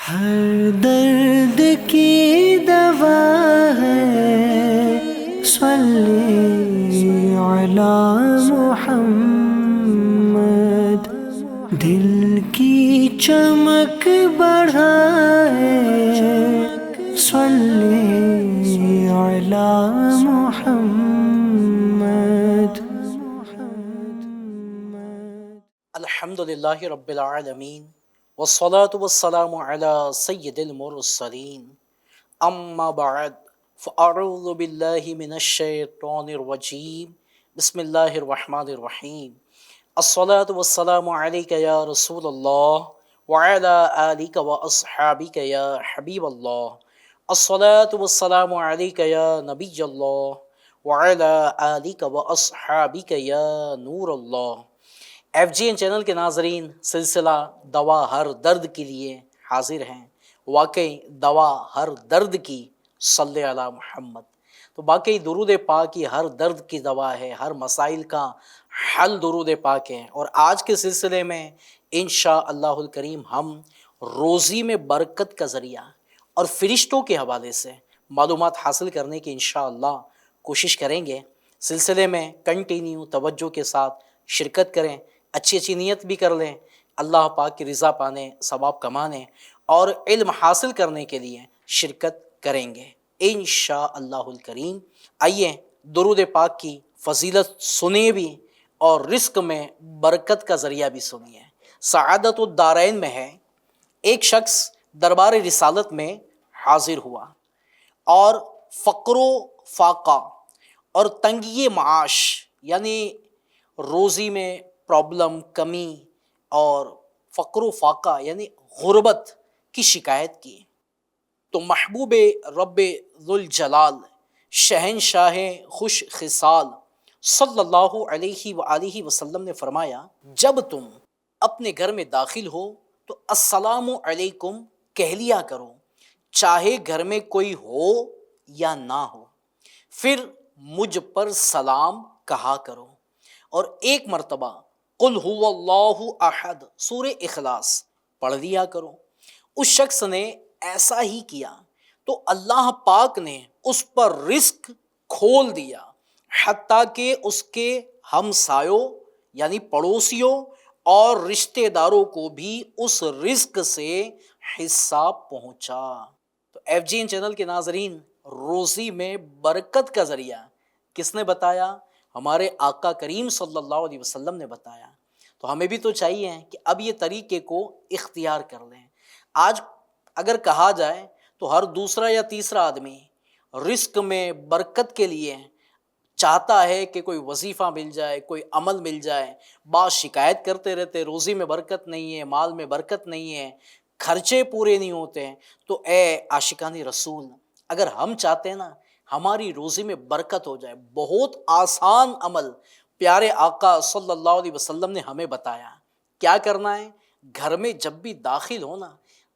ہر درد کی دوا ہے، صلی علی محمد، دل کی چمک بڑھائے، صلی علی محمد۔ الحمدللہ رب العالمین والصلاة والسلام علی سید المرسلین، اما بعد فاعوذ باللہ من الشیطان الرجیم، بسم اللہ الرحمن الرحیم۔ الصلاة والسلام علیک یا رسول اللہ وعلی آلک واصحابک یا حبیب اللہ۔ الصلاة والسلام علیک یا نبی اللہ وعلی آلک واصحابک یا نور اللہ۔ ایف جی این چینل کے ناظرین، سلسلہ دوا ہر درد کے لیے حاضر ہیں۔ واقعی دوا ہر درد کی، صلی علی محمد۔ تو باقی درود پاک کی ہر درد کی دوا ہے، ہر مسائل کا حل درود پاک ہے۔ اور آج کے سلسلے میں انشاءاللہ الکریم ہم روزی میں برکت کا ذریعہ اور فرشتوں کے حوالے سے معلومات حاصل کرنے کی انشاءاللہ کوشش کریں گے۔ سلسلے میں کنٹینیو توجہ کے ساتھ شرکت کریں، اچھی اچھی نیت بھی کر لیں، اللہ پاک کی رضا پانے، ثواب کمانے اور علم حاصل کرنے کے لیے شرکت کریں گے انشاءاللہ الکریم۔ آئیے درود پاک کی فضیلت سنیں بھی اور رزق میں برکت کا ذریعہ بھی سنیے۔ سعادت الدارین میں ہے، ایک شخص دربار رسالت میں حاضر ہوا اور فقر و فاقہ اور تنگی معاش یعنی روزی میں پرابلم، کمی اور فقر و فاقہ یعنی غربت کی شکایت کی۔ تو محبوب رب ذوالجلال، شہنشاہ خوش خصال صلی اللہ علیہ وآلہ وسلم نے فرمایا، جب تم اپنے گھر میں داخل ہو تو السلام علیکم کہہ لیا کرو، چاہے گھر میں کوئی ہو یا نہ ہو، پھر مجھ پر سلام کہا کرو، اور ایک مرتبہ قل هو اللہ احد سورہ اخلاص پڑھ لیا کرو۔ اس شخص نے ایسا ہی کیا تو اللہ پاک نے اس پر رزق کھول دیا، حتیٰ کہ اس کے ہمسایوں یعنی پڑوسیوں اور رشتہ داروں کو بھی اس رزق سے حصہ پہنچا۔ تو ایف جی این چینل کے ناظرین، روزی میں برکت کا ذریعہ کس نے بتایا؟ ہمارے آقا کریم صلی اللہ علیہ وسلم نے بتایا۔ تو ہمیں بھی تو چاہیے کہ اب یہ طریقے کو اختیار کر لیں۔ آج اگر کہا جائے تو ہر دوسرا یا تیسرا آدمی رزق میں برکت کے لیے چاہتا ہے کہ کوئی وظیفہ مل جائے، کوئی عمل مل جائے، بعض شکایت کرتے رہتے روزی میں برکت نہیں ہے، مال میں برکت نہیں ہے، خرچے پورے نہیں ہوتے ہیں۔ تو اے عاشقان رسول، اگر ہم چاہتے ہیں نا ہماری روزی میں برکت ہو جائے، بہت آسان عمل پیارے آقا صلی اللہ علیہ وسلم نے ہمیں بتایا۔ کیا کرنا ہے؟ گھر میں جب بھی داخل ہونا،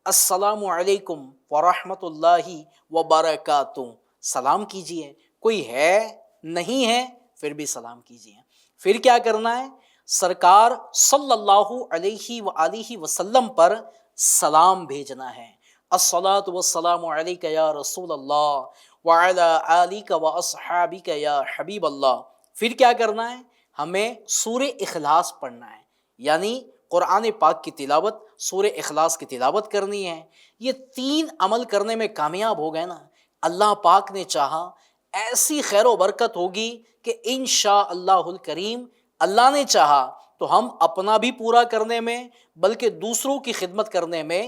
السلام علیکم ورحمۃ اللہ وبرکاتہ سلام کیجئے، کوئی ہے نہیں ہے پھر بھی سلام کیجئے۔ پھر کیا کرنا ہے؟ سرکار صلی اللہ علیہ وآلہ وسلم پر سلام بھیجنا ہے، الصلاۃ والسلام علیک یا رسول اللہ وعلی آلک واصحابک یا حبیب اللہ۔ پھر کیا کرنا ہے؟ ہمیں سورہ اخلاص پڑھنا ہے، یعنی قرآن پاک کی تلاوت، سورہ اخلاص کی تلاوت کرنی ہے۔ یہ تین عمل کرنے میں کامیاب ہو گئے نا، اللہ پاک نے چاہا ایسی خیر و برکت ہوگی کہ انشاءاللہ الکریم اللہ نے چاہا تو ہم اپنا بھی پورا کرنے میں بلکہ دوسروں کی خدمت کرنے میں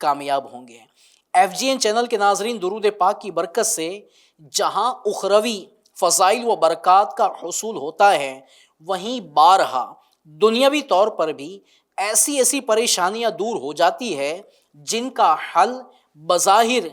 کامیاب ہوں گے۔ ایف جی این چینل کے ناظرین، درود پاک کی برکت سے جہاں اخروی فضائل و برکات کا حصول ہوتا ہے، وہیں بارہا دنیاوی طور پر بھی ایسی ایسی پریشانیاں دور ہو جاتی ہے جن کا حل بظاہر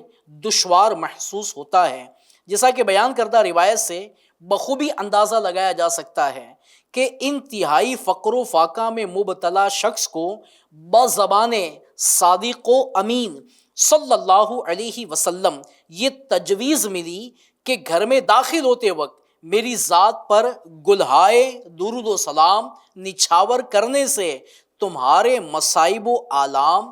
دشوار محسوس ہوتا ہے۔ جیسا کہ بیان کردہ روایت سے بخوبی اندازہ لگایا جا سکتا ہے کہ انتہائی فقر و فاقہ میں مبتلا شخص کو بزبان صادق و امین صلی اللہ علیہ وسلم یہ تجویز ملی کہ گھر میں داخل ہوتے وقت میری ذات پر گلہائے درود و سلام نچھاور کرنے سے تمہارے مصائب و آلام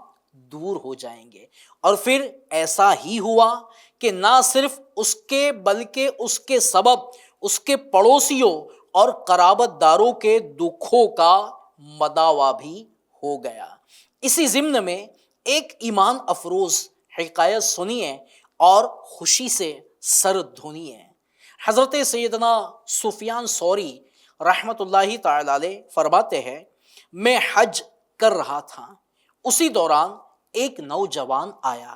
دور ہو جائیں گے۔ اور پھر ایسا ہی ہوا کہ نہ صرف اس کے بلکہ اس کے سبب اس کے پڑوسیوں اور قرابت داروں کے دکھوں کا مداوا بھی ہو گیا۔ اسی ضمن میں ایک ایمان افروز حکایت سنیے اور خوشی سے سر دھونیے۔ حضرت سیدنا سفیان ثوری رحمۃ اللہ تعالی علیہ فرماتے ہیں، میں حج کر رہا تھا، اسی دوران ایک نوجوان آیا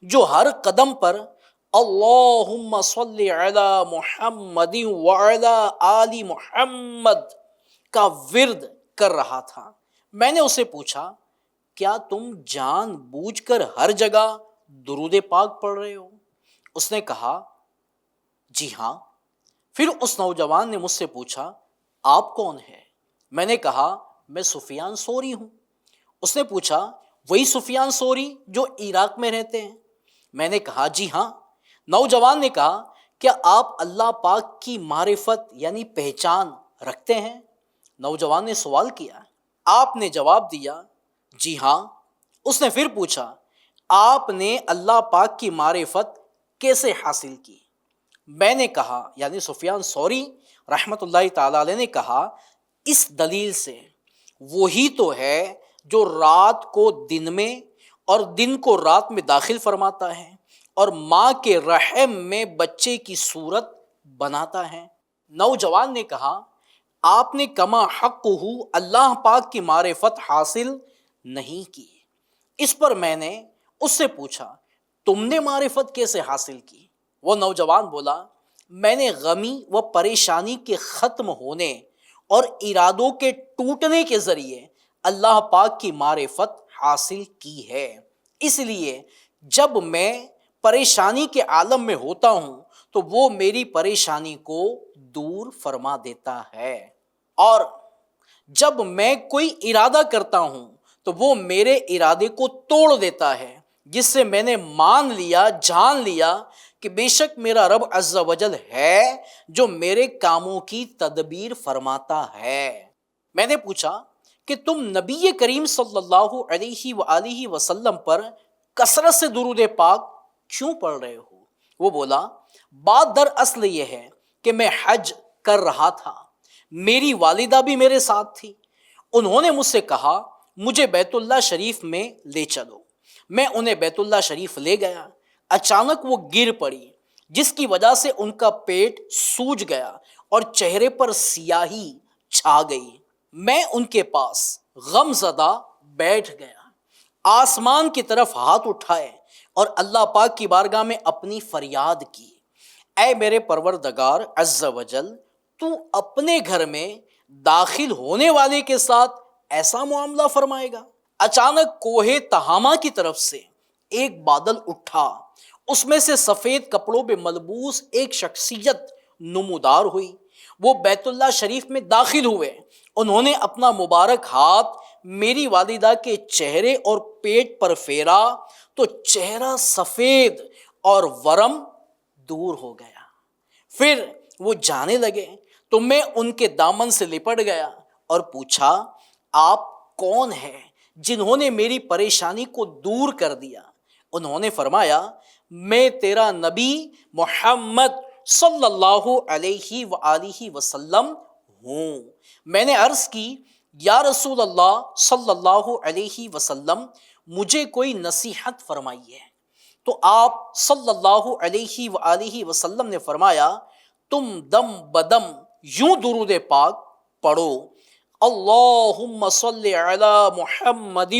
جو ہر قدم پر اللہم صلی علی محمد وعلی آل محمد کا ورد کر رہا تھا۔ میں نے اسے پوچھا، کیا تم جان بوجھ کر ہر جگہ درود پاک پڑھ رہے ہو؟ اس نے کہا، جی ہاں۔ پھر اس نوجوان نے مجھ سے پوچھا، آپ کون ہیں؟ میں نے کہا، میں سفیان ثوری ہوں۔ اس نے پوچھا، وہی سفیان ثوری جو عراق میں رہتے ہیں؟ میں نے کہا، جی ہاں۔ نوجوان نے کہا، کیا آپ اللہ پاک کی معرفت یعنی پہچان رکھتے ہیں؟ نوجوان نے سوال کیا۔ آپ نے جواب دیا، جی ہاں۔ اس نے پھر پوچھا، آپ نے اللہ پاک کی معرفت کیسے حاصل کی؟ میں نے کہا، یعنی سفیان ثوری رحمۃ اللہ تعالی علیہ نے کہا، اس دلیل سے، وہی تو ہے جو رات کو دن میں اور دن کو رات میں داخل فرماتا ہے اور ماں کے رحم میں بچے کی صورت بناتا ہے۔ نوجوان نے کہا، آپ نے کما حقہ اللہ پاک کی معرفت حاصل نہیں کی۔ اس پر میں نے اس سے پوچھا، تم نے معرفت کیسے حاصل کی؟ وہ نوجوان بولا، میں نے غمی و پریشانی کے ختم ہونے اور ارادوں کے ٹوٹنے کے ذریعے اللہ پاک کی معرفت حاصل کی ہے۔ اس لیے جب میں پریشانی کے عالم میں ہوتا ہوں تو وہ میری پریشانی کو دور فرما دیتا ہے، اور جب میں کوئی ارادہ کرتا ہوں تو وہ میرے ارادے کو توڑ دیتا ہے، جس سے میں نے مان لیا، جان لیا کہ بے شک میرا رب عز و جل ہے جو میرے کاموں کی تدبیر فرماتا ہے۔ میں نے پوچھا کہ تم نبی کریم صلی اللہ علیہ وآلہ وسلم پر کثرت سے درود پاک کیوں پڑھ رہے ہو؟ وہ بولا، بات در اصل یہ ہے کہ میں حج کر رہا تھا، میری والدہ بھی میرے ساتھ تھی، انہوں نے مجھ سے کہا مجھے بیت اللہ شریف میں لے چلو۔ میں انہیں بیت اللہ شریف لے گیا۔ اچانک وہ گر پڑی، جس کی وجہ سے ان کا پیٹ سوج گیا اور چہرے پر سیاہی چھا گئی۔ میں ان کے پاس غم زدہ بیٹھ گیا، آسمان کی طرف ہاتھ اٹھائے اور اللہ پاک کی بارگاہ میں اپنی فریاد کی، اے میرے پروردگار عز و جل، تو اپنے گھر میں داخل ہونے والے کے ساتھ ایسا معاملہ فرمائے گا؟ اچانک کوہ تہامہ کی طرف سے ایک بادل اٹھا، اس میں سے سفید کپڑوں پہ ملبوس ایک شخصیت نمودار ہوئی۔ وہ بیت اللہ شریف میں داخل ہوئے، انہوں نے اپنا مبارک ہاتھ میری والدہ کے چہرے اور پیٹ پر پھیرا تو چہرہ سفید اور ورم دور ہو گیا۔ پھر وہ جانے لگے تو میں ان کے دامن سے لپٹ گیا اور پوچھا، آپ کون ہیں جنہوں نے میری پریشانی کو دور کر دیا؟ انہوں نے فرمایا، میں تیرا نبی محمد صلی اللہ علیہ وآلہ وسلم ہوں۔ میں نے عرض کی، یا رسول اللہ صلی اللہ علیہ وسلم، مجھے کوئی نصیحت فرمائیے۔ تو آپ صلی اللہ علیہ وآلہ وسلم نے فرمایا، تم دم بدم یوں درود پاک پڑھو، اللہم صلی علی محمد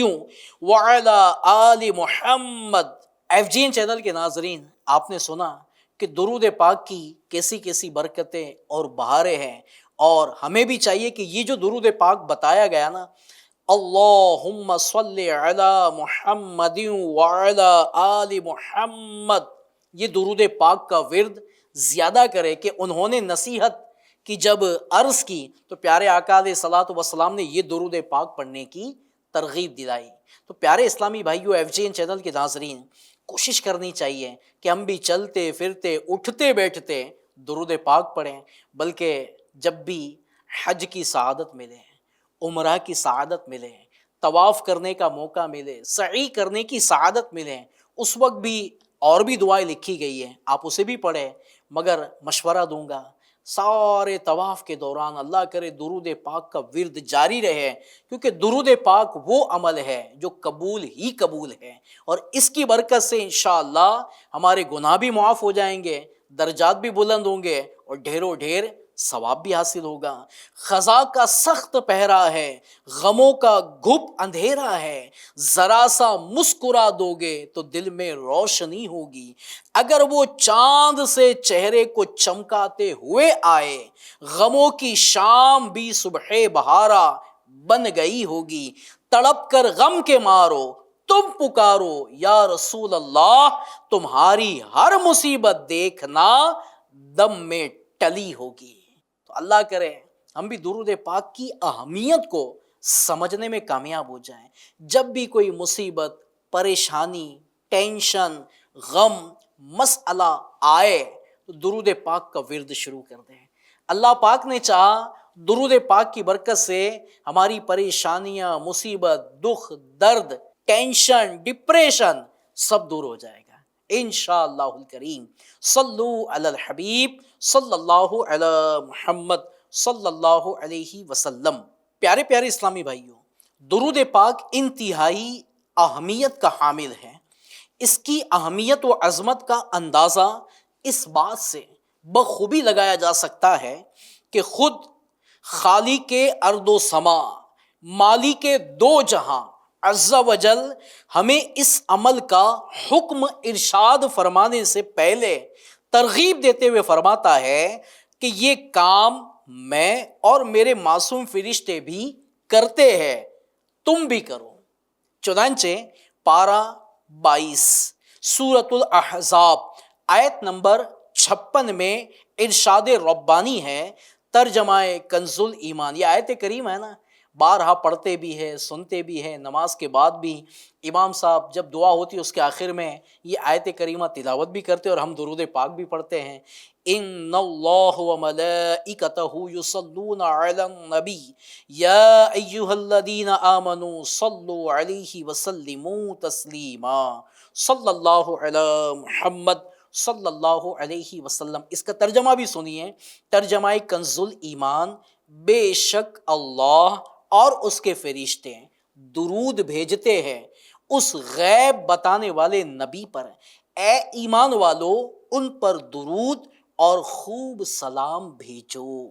وعلی آل محمد۔ FGN چینل کے ناظرین، آپ نے سنا کہ درود پاک کی کیسی کیسی برکتیں اور بہاریں ہیں، اور ہمیں بھی چاہیے کہ یہ جو درود پاک بتایا گیا نا، اللہم صلی علی محمد وعلی آل محمد، یہ درود پاک کا ورد زیادہ کرے۔ کہ انہوں نے نصیحت کی جب عرض کی تو پیارے آقا علیہ الصلوۃ والسلام نے یہ درود پاک پڑھنے کی ترغیب دلائی۔ تو پیارے اسلامی بھائیو، FGN چینل کے ناظرین، کوشش کرنی چاہیے کہ ہم بھی چلتے پھرتے اٹھتے بیٹھتے درود پاک پڑھیں، بلکہ جب بھی حج کی سعادت ملے، عمرہ کی سعادت ملے، طواف کرنے کا موقع ملے، سعی کرنے کی سعادت ملے، اس وقت بھی اور بھی دعائیں لکھی گئی ہیں، آپ اسے بھی پڑھیں، مگر مشورہ دوں گا سارے طواف کے دوران اللہ کرے درود پاک کا ورد جاری رہے، کیونکہ درود پاک وہ عمل ہے جو قبول ہی قبول ہے، اور اس کی برکت سے انشاءاللہ ہمارے گناہ بھی معاف ہو جائیں گے، درجات بھی بلند ہوں گے، اور ڈھیروں ڈھیر ثواب بھی حاصل ہوگا۔ خزاں کا سخت پہرا ہے، غموں کا گھپ اندھیرا ہے، ذرا سا مسکرا دو گے تو دل میں روشنی ہوگی، اگر وہ چاند سے چہرے کو چمکاتے ہوئے آئے، غموں کی شام بھی صبح بہارا بن گئی ہوگی، تڑپ کر غم کے مارو تم پکارو یا رسول اللہ، تمہاری ہر مصیبت دیکھنا دم میں ٹلی ہوگی۔ تو اللہ کرے ہم بھی درود پاک کی اہمیت کو سمجھنے میں کامیاب ہو جائیں، جب بھی کوئی مصیبت، پریشانی، ٹینشن، غم، مسئلہ آئے تو درود پاک کا ورد شروع کر دیں۔ اللہ پاک نے چاہا درود پاک کی برکت سے ہماری پریشانیاں، مصیبت، دکھ، درد، ٹینشن، ڈپریشن سب دور ہو جائے گا انشاءاللہ الکریم۔ صلو علی الحبیب صلی اللہ علی محمد صلی اللہ علیہ وسلم۔ پیارے پیارے اسلامی بھائیوں، درود پاک انتہائی اہمیت کا حامل ہے۔ اس کی اہمیت و عظمت کا اندازہ اس بات سے بخوبی لگایا جا سکتا ہے کہ خود خالق ارض و سما، مالک دو جہاں عز و جل ہمیں اس عمل کا حکم ارشاد فرمانے سے پہلے ترغیب دیتے ہوئے فرماتا ہے کہ یہ کام میں اور میرے معصوم فرشتے بھی کرتے ہیں، تم بھی کرو۔ چنانچہ پارہ 22 سورۃ الاحزاب آیت نمبر 56 میں ارشاد ربانی ہے، ترجمہ کنز ایمان۔ یہ آیت کریم ہے نا، بارہا پڑھتے بھی ہے، سنتے بھی ہیں، نماز کے بعد بھی امام صاحب جب دعا ہوتی ہے اس کے آخر میں یہ آیت کریمہ تلاوت بھی کرتے اور ہم درود پاک بھی پڑھتے ہیں۔ ان اللہ وملائکتہ یصلون علی النبی یا ایھا الذین آمنوا صلوا علیہ وسلموا تسلیما، صلی اللہ علی محمد صلی اللہ علیہ وسلم۔ اس کا ترجمہ بھی سنیے، ترجمہ کنز ایمان، بے شک اللہ اور اس کے فرشتے درود بھیجتے ہیں اس غیب بتانے والے نبی پر، اے ایمان والو ان پر درود اور خوب سلام بھیجو۔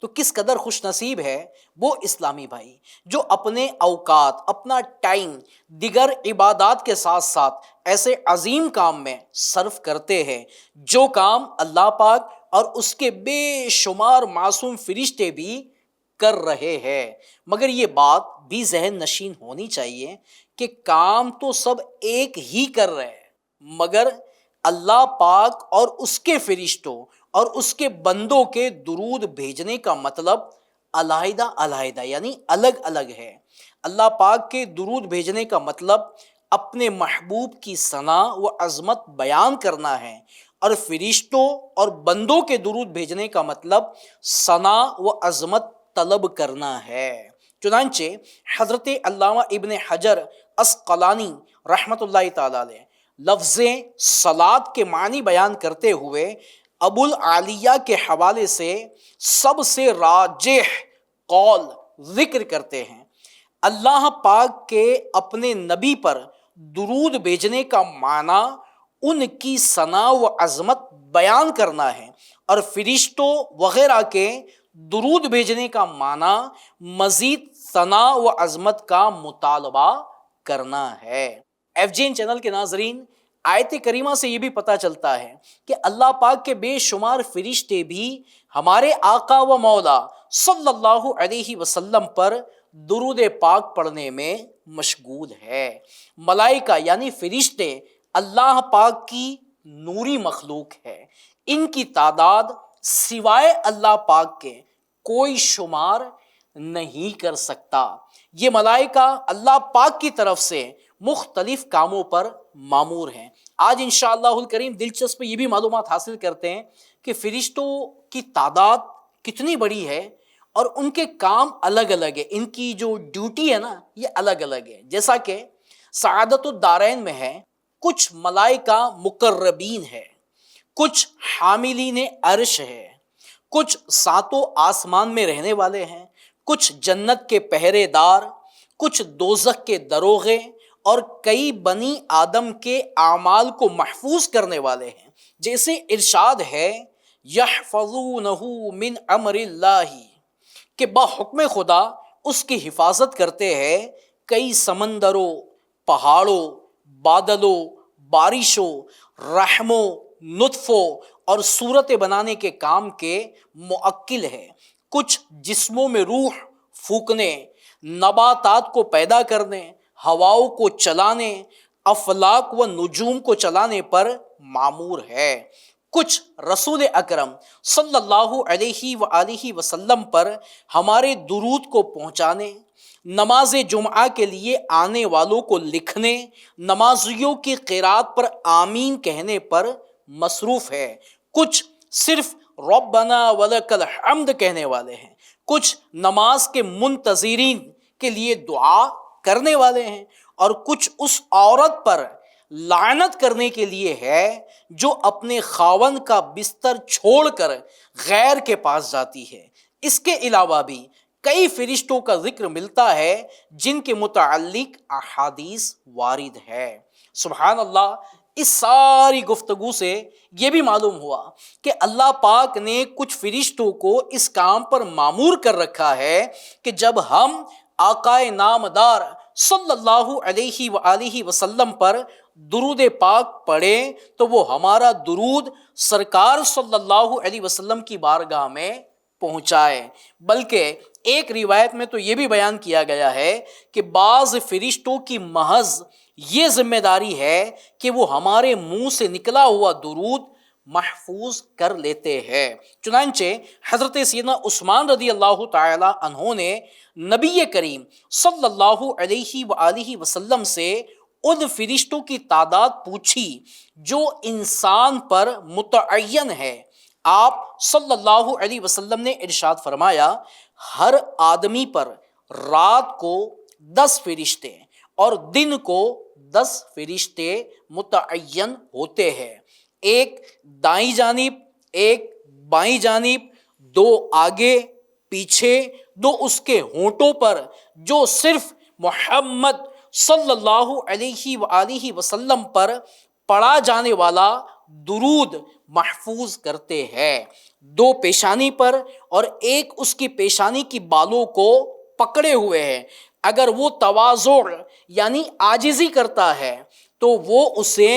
تو کس قدر خوش نصیب ہے وہ اسلامی بھائی جو اپنے اوقات، اپنا ٹائم دیگر عبادات کے ساتھ ساتھ ایسے عظیم کام میں صرف کرتے ہیں جو کام اللہ پاک اور اس کے بے شمار معصوم فرشتے بھی کر رہے ہیں۔ مگر یہ بات بھی ذہن نشین ہونی چاہیے کہ کام تو سب ایک ہی کر رہے ہیں، مگر اللہ پاک اور اس کے فرشتوں اور اس کے بندوں کے درود بھیجنے کا مطلب علیحدہ علیحدہ یعنی الگ الگ ہے۔ اللہ پاک کے درود بھیجنے کا مطلب اپنے محبوب کی ثنا و عظمت بیان کرنا ہے، اور فرشتوں اور بندوں کے درود بھیجنے کا مطلب ثنا و عظمت طلب کرنا ہے۔ چنانچہ حضرت علامہ ابن حجر عسقلانی رحمۃ اللہ تعالی علیہ لفظ صلاۃ کے معنی بیان کرتے ہوئے ابو العالیہ کے حوالے سے سب سے راجح قول ذکر کرتے ہیں، اللہ پاک کے اپنے نبی پر درود بھیجنے کا معنی ان کی ثنا و عظمت بیان کرنا ہے، اور فرشتوں وغیرہ کے درود بھیجنے کا معنی مزید ثنا و عظمت کا مطالبہ کرنا ہے۔ ایف جی این چینل کے ناظرین، آیت کریمہ سے یہ بھی پتہ چلتا ہے کہ اللہ پاک کے بے شمار فرشتے بھی ہمارے آقا و مولا صلی اللہ علیہ وسلم پر درود پاک پڑھنے میں مشغول ہے۔ ملائکہ یعنی فرشتے اللہ پاک کی نوری مخلوق ہے، ان کی تعداد سوائے اللہ پاک کے کوئی شمار نہیں کر سکتا۔ یہ ملائکہ اللہ پاک کی طرف سے مختلف کاموں پر مامور ہیں۔ آج انشاءاللہ الکریم دلچسپ یہ بھی معلومات حاصل کرتے ہیں کہ فرشتوں کی تعداد کتنی بڑی ہے اور ان کے کام الگ الگ ہے، ان کی جو ڈیوٹی ہے نا یہ الگ الگ ہے. جیسا کہ سعادت الدارین میں ہے، کچھ ملائکہ مقربین ہے، کچھ حاملین عرش ہے، کچھ ساتوں آسمان میں رہنے والے ہیں، کچھ جنت کے پہرے دار، کچھ دوزخ کے دروغے، اور کئی بنی آدم کے اعمال کو محفوظ کرنے والے ہیں. جیسے ارشاد ہے یحفظونہ من امر اللہ، کہ بحکم خدا اس کی حفاظت کرتے ہیں کئی سمندروں، پہاڑوں، بادلوں، بارشوں، رحموں، نطفوں اور صورت بنانے کے کام کے موکل ہے. کچھ جسموں میں روح پھونکنے، نباتات کو پیدا کرنے، ہواؤں کو چلانے، افلاک و نجوم کو چلانے پر معمور ہے. کچھ رسول اکرم صلی اللہ علیہ وآلہ وسلم پر ہمارے درود کو پہنچانے، نماز جمعہ کے لیے آنے والوں کو لکھنے، نمازیوں کی قرات پر آمین کہنے پر مصروف ہے. کچھ صرف ربنا ولک الحمد کہنے والے ہیں، کچھ نماز کے منتظرین کے لیے دعا کرنے والے ہیں، اور کچھ اس عورت پر لعنت کرنے کے لیے ہے جو اپنے خاوند کا بستر چھوڑ کر غیر کے پاس جاتی ہے. اس کے علاوہ بھی کئی فرشتوں کا ذکر ملتا ہے جن کے متعلق احادیث وارد ہے. سبحان اللہ. اس ساری گفتگو سے یہ بھی معلوم ہوا کہ اللہ پاک نے کچھ فرشتوں کو اس کام پر مامور کر رکھا ہے کہ جب ہم آقائے نامدار صلی اللہ علیہ وآلہ وسلم پر درود پاک پڑھیں تو وہ ہمارا درود سرکار صلی اللہ علیہ وسلم کی بارگاہ میں پہنچائے. بلکہ ایک روایت میں تو یہ بھی بیان کیا گیا ہے کہ بعض فرشتوں کی محض یہ ذمہ داری ہے کہ وہ ہمارے منہ سے نکلا ہوا درود محفوظ کر لیتے ہیں. چنانچہ حضرت سیدنا عثمان رضی اللہ تعالی عنہ نے نبی کریم صلی اللہ علیہ وآلہ وسلم سے ان فرشتوں کی تعداد پوچھی جو انسان پر متعین ہے. آپ صلی اللہ علیہ وسلم نے ارشاد فرمایا ہر آدمی پر رات کو 10 فرشتے اور دن کو 10 فرشتے متعین ہوتے ہیں، ایک دائیں جانب، ایک بائیں جانب، 2 آگے پیچھے، 2 اس کے ہونٹوں پر، جو صرف محمد صلی اللہ علیہ وآلہ وسلم پر پڑھا جانے والا درود محفوظ کرتے ہیں، 2 پیشانی پر، اور ایک اس کی پیشانی کی بالوں کو پکڑے ہوئے ہے. اگر وہ تواضع یعنی عاجزی کرتا ہے تو وہ اسے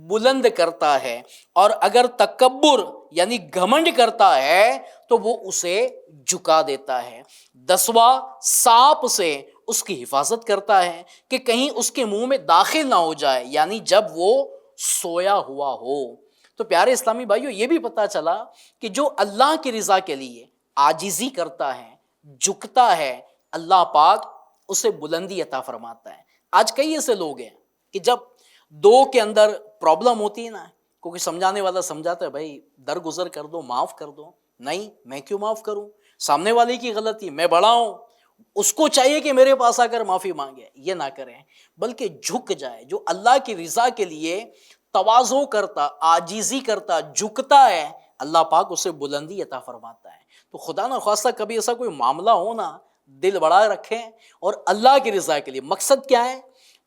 بلند کرتا ہے، اور اگر تکبر یعنی گھمنڈ کرتا ہے تو وہ اسے جھکا دیتا ہے. 10واں سانپ سے اس کی حفاظت کرتا ہے کہ کہیں اس کے منہ میں داخل نہ ہو جائے، یعنی جب وہ سویا ہوا ہو. تو پیارے اسلامی بھائیو، یہ بھی پتہ چلا کہ جو اللہ کی رضا کے لیے عاجزی کرتا ہے، جھکتا ہے، اللہ پاک اسے بلندی عطا فرماتا ہے. آج کئی ایسے لوگ ہیں کہ جب 2 کے اندر پرابلم ہوتی ہے نا، کوئی سمجھانے والا سمجھاتا ہے بھائی درگزر کر دو، معاف کر دو. نہیں، میں کیوں معاف کروں؟ سامنے والے کی غلطی، میں بڑا ہوں، اس کو چاہیے کہ میرے پاس آ کر معافی مانگے. یہ نہ کریں، بلکہ جھک جائے. جو اللہ کی رضا کے لیے تواضع کرتا، عاجزی کرتا، جھکتا ہے، اللہ پاک اسے بلندی عطا فرماتا ہے. تو خدا نہ خواستہ کبھی ایسا کوئی معاملہ ہو نا، دل بڑا رکھیں اور اللہ کی رضا کے لیے. مقصد کیا ہے؟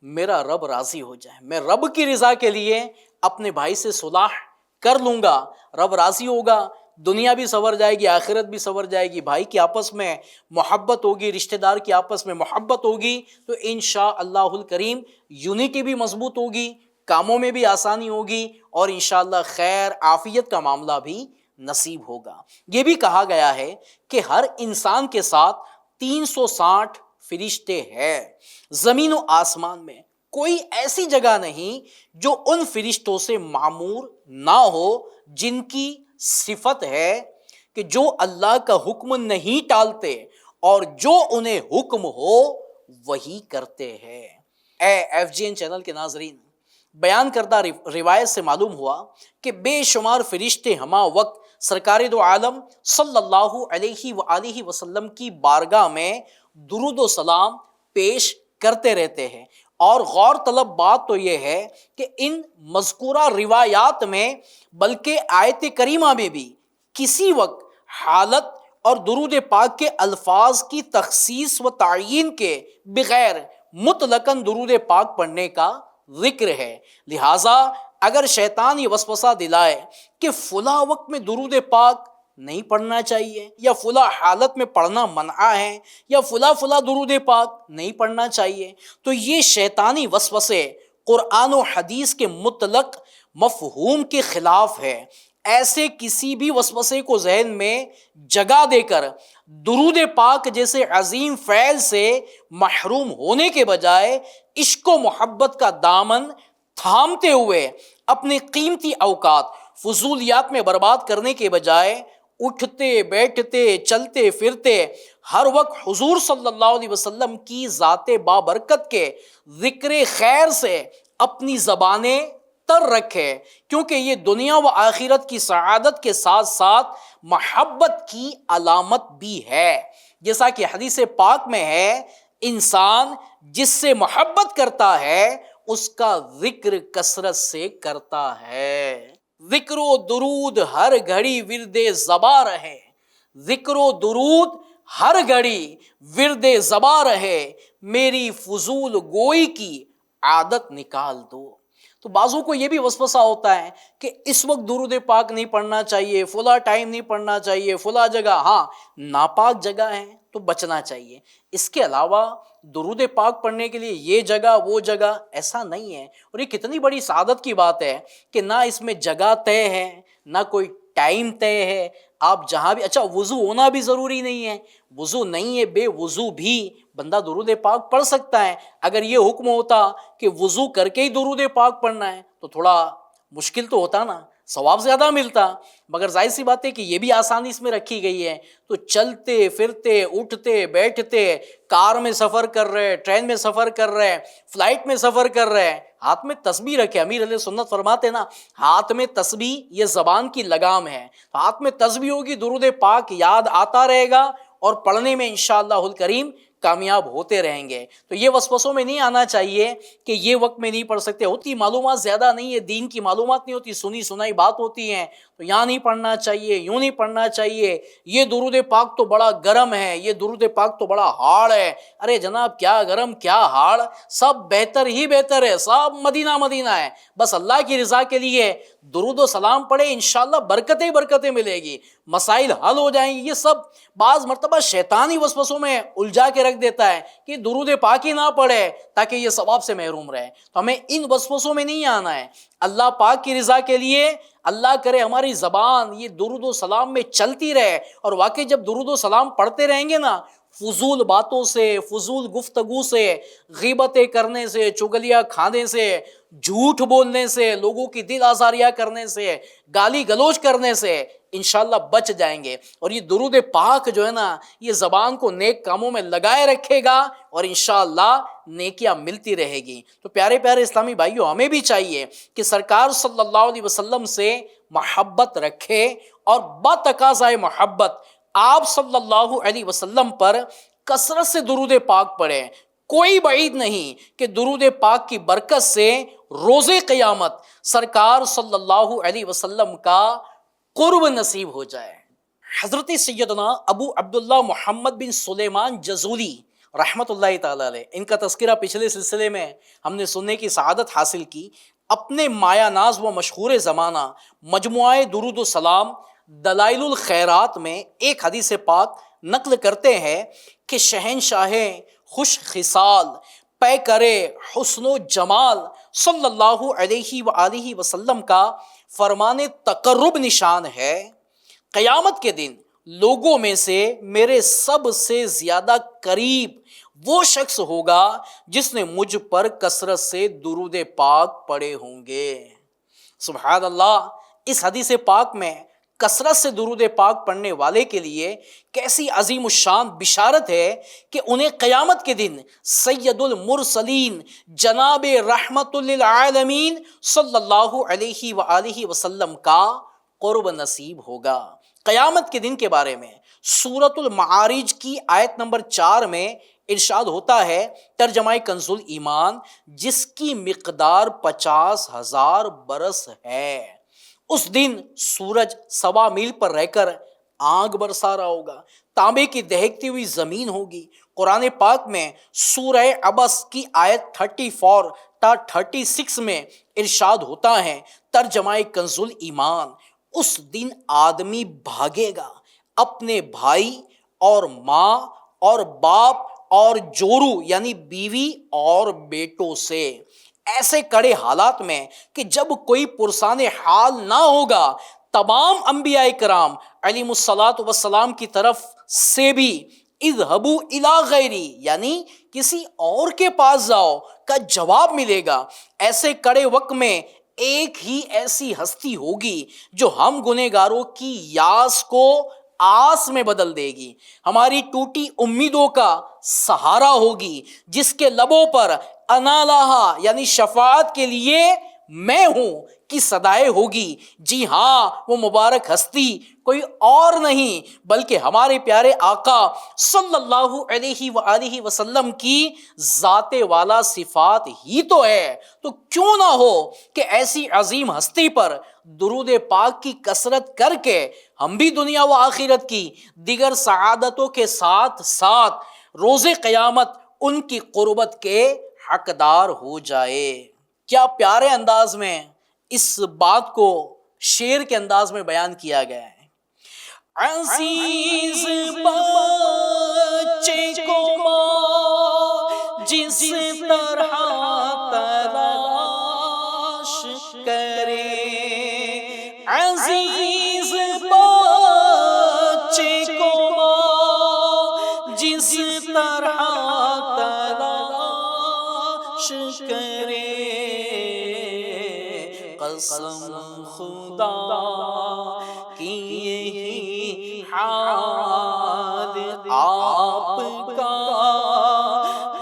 میرا رب راضی ہو جائے. میں رب کی رضا کے لیے اپنے بھائی سے صلح کر لوں گا، رب راضی ہوگا، دنیا بھی سنور جائے گی، آخرت بھی سنور جائے گی. بھائی کی آپس میں محبت ہوگی، رشتہ دار کی آپس میں محبت ہوگی تو انشاءاللہ الکریم یونٹی بھی مضبوط ہوگی، کاموں میں بھی آسانی ہوگی، اور انشاءاللہ خیر عافیت کا معاملہ بھی نصیب ہوگا. یہ بھی کہا گیا ہے کہ ہر انسان کے ساتھ 360 فرشتے ہیں. زمین و آسمان میں کوئی ایسی جگہ نہیں جو ان فرشتوں سے معمور نہ ہو جن کی صفت ہے کہ جو اللہ کا حکم نہیں ٹالتے اور جو انہیں حکم ہو وہی کرتے ہیں. A F G N channel کے ناظرین، بیان کردہ روایت سے معلوم ہوا کہ بے شمار فرشتے ہمہ وقت سرکار دو عالم صلی اللہ علیہ وآلہ وسلم کی بارگاہ میں درود و سلام پیش کرتے رہتے ہیں۔ اور غور طلب بات تو یہ ہے کہ ان مذکورہ روایات میں بلکہ آیت کریمہ میں بھی کسی وقت حالت اور درود پاک کے الفاظ کی تخصیص و تعیین کے بغیر مطلقاً درود پاک پڑھنے کا ذکر ہے۔ لہٰذا اگر شیطان یہ وسوسہ دلائے کہ فلاں وقت میں درود پاک نہیں پڑھنا چاہیے، یا فلاں حالت میں پڑھنا منع ہے، یا فلاں درود پاک نہیں پڑھنا چاہیے، تو یہ شیطانی وسوسے قرآن و حدیث کے مطلق مفہوم کے خلاف ہے۔ ایسے کسی بھی وسوسے کو ذہن میں جگہ دے کر درود پاک جیسے عظیم فعل سے محروم ہونے کے بجائے عشق و محبت کا دامن تھامتے ہوئے اپنے قیمتی اوقات فضولیات میں برباد کرنے کے بجائے اٹھتے بیٹھتے چلتے پھرتے ہر وقت حضور صلی اللہ علیہ وسلم کی ذات بابرکت کے ذکر خیر سے اپنی زبانیں تر رکھے، کیونکہ یہ دنیا و آخرت کی سعادت کے ساتھ ساتھ محبت کی علامت بھی ہے۔ جیسا کہ حدیث پاک میں ہے، انسان جس سے محبت کرتا ہے اس کا ذکر کثرت سے کرتا ہے۔ ذکر و درود ہر گھڑی ورد زباں رہے، ذکر و درود ہر گھڑی ورد زباں رہے، میری فضول گوئی کی عادت نکال دو۔ تو بعضوں کو یہ بھی وسوسہ ہوتا ہے کہ اس وقت درود پاک نہیں پڑھنا چاہیے، فلاں ٹائم نہیں پڑھنا چاہیے، فلاں جگہ، ہاں ناپاک جگہ ہے تو بچنا چاہیے۔ اس کے علاوہ درود پاک پڑھنے کے لیے یہ جگہ وہ جگہ ایسا نہیں ہے، اور یہ کتنی بڑی سعادت کی بات ہے کہ نہ اس میں جگہ طے ہے، نہ کوئی ٹائم طے ہے، آپ جہاں بھی، اچھا وضو ہونا بھی ضروری نہیں ہے، وضو نہیں ہے بے وضو بھی بندہ درود پاک پڑھ سکتا ہے۔ اگر یہ حکم ہوتا کہ وضو کر کے ہی درود پاک پڑھنا ہے تو تھوڑا مشکل تو ہوتا نا، ثواب زیادہ ملتا، مگر ظاہر سی بات ہے کہ یہ بھی آسانی اس میں رکھی گئی ہے۔ تو چلتے پھرتے اٹھتے بیٹھتے، کار میں سفر کر رہے، ٹرین میں سفر کر رہے، فلائٹ میں سفر کر رہے، ہاتھ میں تسبیح رکھے۔ امیر علیہ سنت فرماتے نا، ہاتھ میں تسبیح یہ زبان کی لگام ہے، ہاتھ میں تسبیح ہوگی، درود پاک یاد آتا رہے گا اور پڑھنے میں انشاءاللہ الکریم کامیاب ہوتے رہیں گے۔ تو یہ وسوسوں میں نہیں آنا چاہیے کہ یہ وقت میں نہیں پڑھ سکتے، ہوتی معلومات زیادہ نہیں ہے، دین کی معلومات نہیں ہوتی، سنی سنائی بات ہوتی ہیں، تو یہاں نہیں پڑھنا چاہیے، یوں نہیں پڑھنا چاہیے، یہ درود پاک تو بڑا گرم ہے، یہ درود پاک تو بڑا ہارڈ ہے۔ ارے جناب، کیا گرم کیا ہارڈ، سب بہتر ہی بہتر ہے، سب مدینہ مدینہ ہے۔ بس اللہ کی رضا کے لیے درود و سلام پڑھے، انشاءاللہ برکتیں برکتیں ملے گی، مسائل حل ہو جائیں گی۔ یہ سب بعض مرتبہ شیطانی وسوسوں میں الجھا کے رکھ دیتا ہے کہ درود پاک ہی نہ پڑھے تاکہ یہ ثواب سے محروم رہے۔ تو ہمیں ان وسوسوں میں نہیں آنا ہے، اللہ پاک کی رضا کے لیے اللہ کرے ہماری زبان یہ درود و سلام میں چلتی رہے، اور واقعی جب درود و سلام پڑھتے رہیں گے نا، فضول باتوں سے، فضول گفتگو سے، غیبتیں کرنے سے، چغلیاں کھانے سے، جھوٹ بولنے سے، لوگوں کی دل آزاریاں کرنے سے، گالی گلوچ کرنے سے انشاءاللہ بچ جائیں گے۔ اور یہ درود پاک جو ہے نا، یہ زبان کو نیک کاموں میں لگائے رکھے گا اور انشاءاللہ نیکیاں ملتی رہے گی۔ تو پیارے پیارے اسلامی بھائیوں، ہمیں بھی چاہیے کہ سرکار صلی اللہ علیہ وسلم سے محبت رکھے، اور بتقاضائے محبت آپ صلی اللہ علیہ وسلم پر کثرت سے درود پاک پڑھیں۔ کوئی بعید نہیں کہ درود پاک کی برکت سے روز قیامت سرکار صلی اللہ علیہ وسلم کا قرب نصیب ہو جائے۔ حضرت سیدنا ابو عبداللہ محمد بن سلیمان جزولی رحمۃ اللہ تعالی علیہ، ان کا تذکرہ پچھلے سلسلے میں ہم نے سننے کی سعادت حاصل کی، اپنے مایہ ناز و مشہور زمانہ مجموعہ درود و سلام دلائل الخیرات میں ایک حدیث پاک نقل کرتے ہیں کہ شہنشاہ خوش خصال پے کرے حسن و جمال صلی اللہ علیہ وآلہ وسلم کا فرمان تقرب نشان ہے، قیامت کے دن لوگوں میں سے میرے سب سے زیادہ قریب وہ شخص ہوگا جس نے مجھ پر کثرت سے درود پاک پڑھے ہوں گے۔ سبحان اللہ، اس حدیث پاک میں کثرت سے درود پاک پڑھنے والے کے لیے کیسی عظیم الشان بشارت ہے کہ انہیں قیامت کے دن سید المرسلین جناب رحمت للعالمین صلی اللہ علیہ وآلہ وسلم کا قرب نصیب ہوگا۔ قیامت کے دن کے بارے میں سورۃ المعارج کی آیت نمبر 4 میں ارشاد ہوتا ہے، ترجمہ کنز ایمان، جس کی مقدار 50,000 برس ہے۔ اس دن سورج 1.25 میل پر رہ کر آگ برسا رہا ہوگا، تانبے کی دہکتی ہوئی زمین ہوگی۔ قرآن پاک میں سورہ عبس کی آیت 34 تا 36 میں ارشاد ہوتا ہے، ترجمہ کنز ایمان، اس دن آدمی بھاگے گا اپنے بھائی اور ماں اور باپ اور جورو یعنی بیوی اور بیٹوں سے، ایسے کڑے حالات میں کہ جب کوئی پرسان حال نہ ہوگا، تمام انبیاء کرام علیہ الصلاۃ والسلام کی طرف سے بھی اذهبوا الی غیری یعنی کسی اور کے پاس جاؤ کا جواب ملے گا۔ ایسے کڑے وقت میں ایک ہی ایسی ہستی ہوگی جو ہم گنہگاروں کی یاس کو آس میں بدل دے گی، ہماری ٹوٹی امیدوں کا سہارا ہوگی، جس کے لبوں پر انا لہا یعنی شفاعت کے لیے میں ہوں کی صدائے ہوگی۔ جی ہاں، وہ مبارک ہستی کوئی اور نہیں بلکہ ہمارے پیارے آقا صلی اللہ علیہ وآلہ وسلم کی ذات والا صفات ہی تو ہے۔ تو کیوں نہ ہو کہ ایسی عظیم ہستی پر درود پاک کی کثرت کر کے ہم بھی دنیا و آخرت کی دیگر سعادتوں کے ساتھ ساتھ روز قیامت ان کی قربت کے حقدار ہو جائے۔ کیا پیارے انداز میں اس بات کو شعر کے انداز میں بیان کیا گیا ہے۔ عزیز بچے کو ماں جس طرح تلاش کرے، عزیز بچے کو ماں جس طرح تلاش کرے، قسم خدا کی یہی حال آپ کا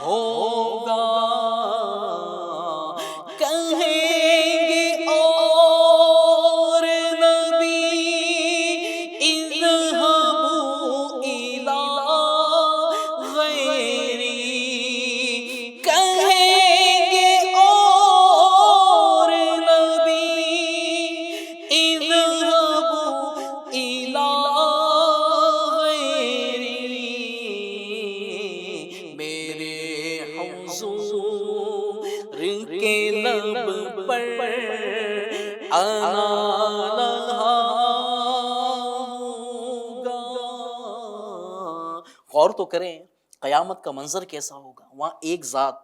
ہوگا، کہیں گے اور نبی اذهبوا الی غیری، کہیں گے اور نبی اذهبوا الی غیری، میرے حضور کے لب پر انا لہا ہوگا۔ غور تو کریں قیامت کا منظر کیسا ہوگا۔ وہاں ایک ذات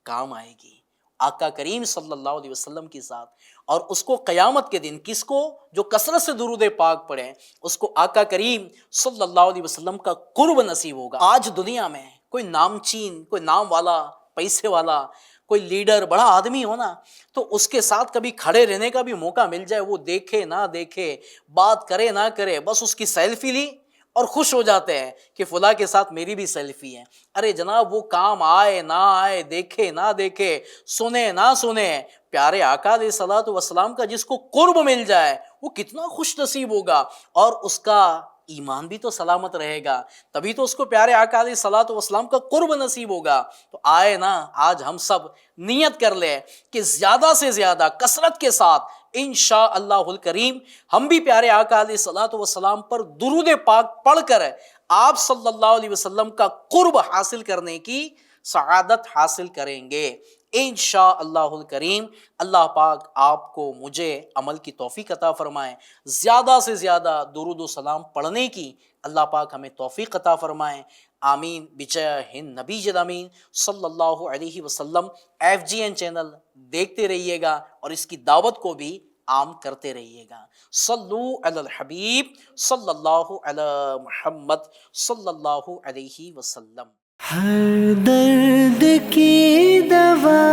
کام آئے گی، آقا کریم صلی اللہ علیہ وسلم کی ذات، اور اس کو قیامت کے دن کس کو؟ جو کثرت سے درود پاک پڑھے اس کو آقا کریم صلی اللہ علیہ وسلم کا قرب نصیب ہوگا۔ آج دنیا میں کوئی نامچین، کوئی نام والا، پیسے والا، کوئی لیڈر، بڑا آدمی ہو نا، تو اس کے ساتھ کبھی کھڑے رہنے کا بھی موقع مل جائے، وہ دیکھے نہ دیکھے، بات کرے نہ کرے، بس اس کی سیلفی لی اور خوش ہو جاتے ہیں کہ فلاں کے ساتھ میری بھی سیلفی ہے۔ ارے جناب، وہ کام آئے نہ آئے، دیکھے نہ دیکھے، سنے نہ سنے، پیارے آقا علیہ الصلوۃ والسلام کا جس کو قرب مل جائے وہ کتنا خوش نصیب ہوگا، اور اس کا ایمان بھی تو سلامت رہے گا، تبھی تو اس کو پیارے آقا علیہ الصلوۃ والسلام کا قرب نصیب ہوگا۔ تو آئے نا آج ہم سب نیت کر لیں کہ زیادہ سے زیادہ کثرت کے ساتھ انشاءاللہ الکریم ہم بھی پیارے آقا علیہ الصلوۃ والسلام پر درود پاک پڑھ کر آپ صلی اللہ علیہ وسلم کا قرب حاصل کرنے کی سعادت حاصل کریں گے انشاءاللہ الکریم۔ اللہ پاک آپ کو مجھے عمل کی توفیق عطا فرمائے، زیادہ سے زیادہ درود و سلام پڑھنے کی اللہ پاک ہمیں توفیق عطا فرمائے، آمین بجاہ نبی امین صلی اللہ علیہ وسلم۔ FGN چینل دیکھتے رہیے گا اور اس کی دعوت کو بھی عام کرتے رہیے گا۔ صلو علی الحبیب صلی اللہ علی محمد صلی اللہ علیہ وسلم۔ ہر درد کی دوا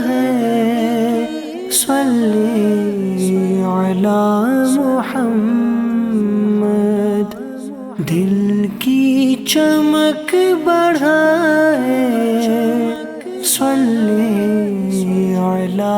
ہے صلی علی محمد، دل کی چمک بڑھائے صلی علی